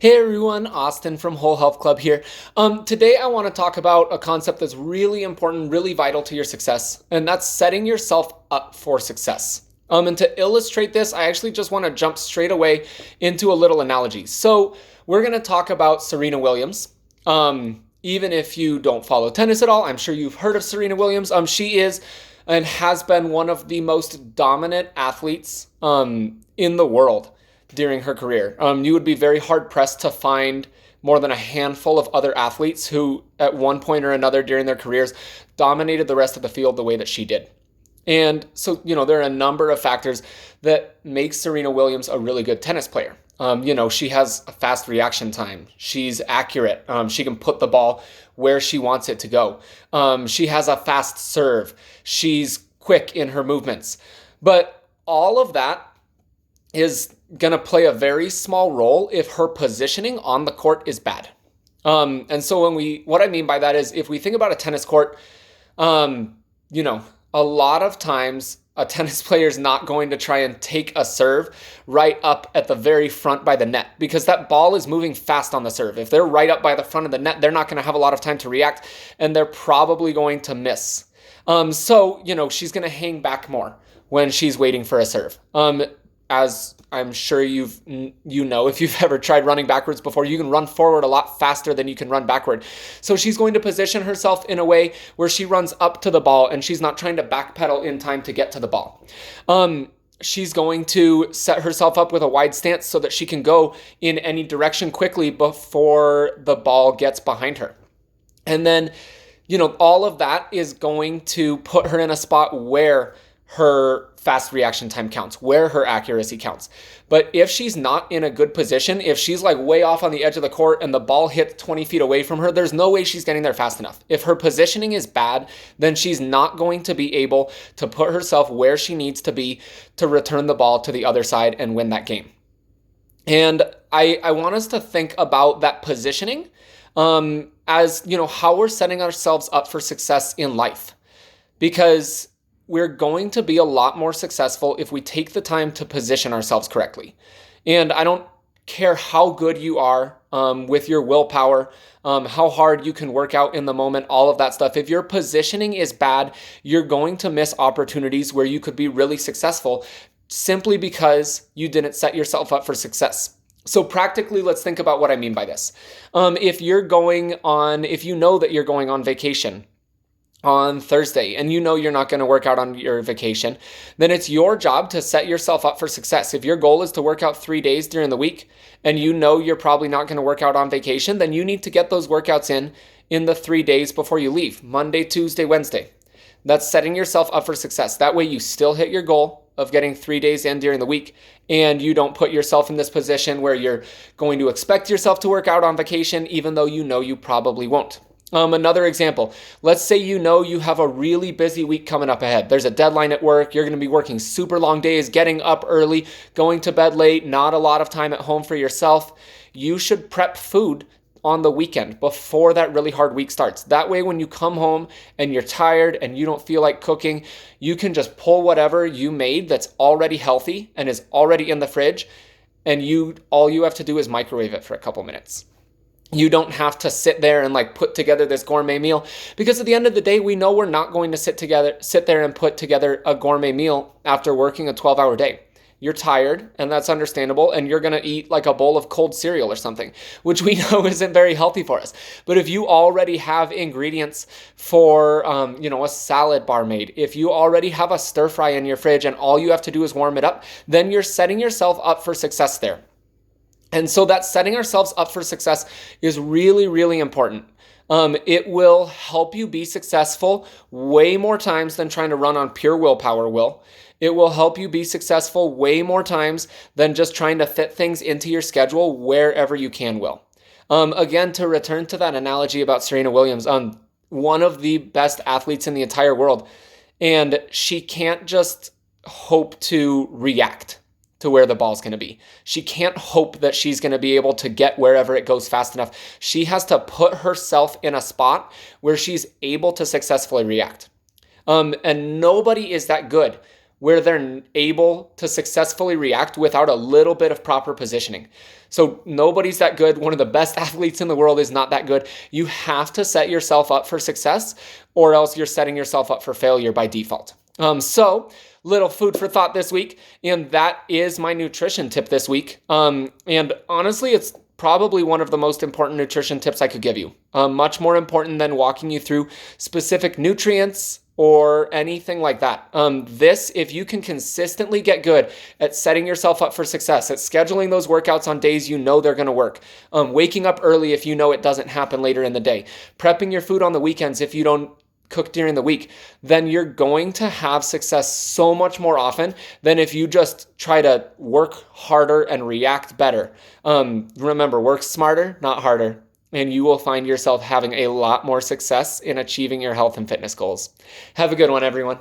Hey everyone, Austin from Whole Health Club here. Today I want to talk about a concept that's really important, really vital to your success, and that's setting yourself up for success. And to illustrate this, I actually just want to jump straight away into a little analogy. So we're going to talk about Serena Williams. Even if you don't follow tennis at all, I'm sure you've heard of Serena Williams. She is and has been one of the most dominant athletes in the world during her career. You would be very hard pressed to find more than a handful of other athletes who, at one point or another during their careers, dominated the rest of the field the way that she did. And so, there are a number of factors that make Serena Williams a really good tennis player. She has a fast reaction time. She's accurate. She can put the ball where she wants it to go. She has a fast serve. She's quick in her movements. But all of that is going to play a very small role if her positioning on the court is bad. And so what I mean by that is if we think about a tennis court, a lot of times a tennis player is not going to try and take a serve right up at the very front by the net because that ball is moving fast on the serve. If they're right up by the front of the net, they're not going to have a lot of time to react and they're probably going to miss. She's going to hang back more when she's waiting for a serve. As I'm sure if you've ever tried running backwards before, you can run forward a lot faster than you can run backward. So she's going to position herself in a way where she runs up to the ball and she's not trying to backpedal in time to get to the ball. She's going to set herself up with a wide stance so that she can go in any direction quickly before the ball gets behind her. And then, all of that is going to put her in a spot where her fast reaction time counts, where her accuracy counts. But if she's not in a good position, if she's like way off on the edge of the court and the ball hits 20 feet away from her, there's no way she's getting there fast enough. If her positioning is bad, then she's not going to be able to put herself where she needs to be to return the ball to the other side and win that game. And I want us to think about that positioning as, how we're setting ourselves up for success in life. Because we're going to be a lot more successful if we take the time to position ourselves correctly. And I don't care how good you are with your willpower, how hard you can work out in the moment, all of that stuff. If your positioning is bad, you're going to miss opportunities where you could be really successful simply because you didn't set yourself up for success. So practically, let's think about what I mean by this. If you know that you're going on vacation on Thursday and you're not going to work out on your vacation, then it's your job to set yourself up for success. If your goal is to work out 3 days during the week and you're probably not going to work out on vacation, then you need to get those workouts in the 3 days before you leave, Monday, Tuesday, Wednesday. That's setting yourself up for success. That way you still hit your goal of getting 3 days in during the week and you don't put yourself in this position where you're going to expect yourself to work out on vacation even though you probably won't. Another example, let's say you have a really busy week coming up ahead. There's a deadline at work. You're going to be working super long days, getting up early, going to bed late, not a lot of time at home for yourself. You should prep food on the weekend before that really hard week starts. That way, when you come home and you're tired and you don't feel like cooking, you can just pull whatever you made that's already healthy and is already in the fridge, and all you have to do is microwave it for a couple minutes. You don't have to sit there and put together this gourmet meal because at the end of the day, we know we're not going to sit there and put together a gourmet meal after working a 12-hour day. You're tired and that's understandable. And you're going to eat a bowl of cold cereal or something, which we know isn't very healthy for us. But if you already have ingredients for, a salad bar made, if you already have a stir fry in your fridge and all you have to do is warm it up, then you're setting yourself up for success there. And so that setting ourselves up for success is really, really important. It will help you be successful way more times than trying to run on pure willpower will. It will help you be successful way more times than just trying to fit things into your schedule wherever you can will. Again, to return to that analogy about Serena Williams, one of the best athletes in the entire world, and she can't just hope to react to where the ball's going to be. She can't hope that she's going to be able to get wherever it goes fast enough. She has to put herself in a spot where she's able to successfully react. And nobody is that good where they're able to successfully react without a little bit of proper positioning. So nobody's that good. One of the best athletes in the world is not that good. You have to set yourself up for success, or else you're setting yourself up for failure by default. So little food for thought this week, and that is my nutrition tip this week. And honestly, it's probably one of the most important nutrition tips I could give you. Much more important than walking you through specific nutrients or anything like that. If you can consistently get good at setting yourself up for success, at scheduling those workouts on days you know they're going to work, waking up early if you know it doesn't happen later in the day, prepping your food on the weekends if you don't cook during the week, then you're going to have success so much more often than if you just try to work harder and react better. Remember, work smarter, not harder, and you will find yourself having a lot more success in achieving your health and fitness goals. Have a good one, everyone.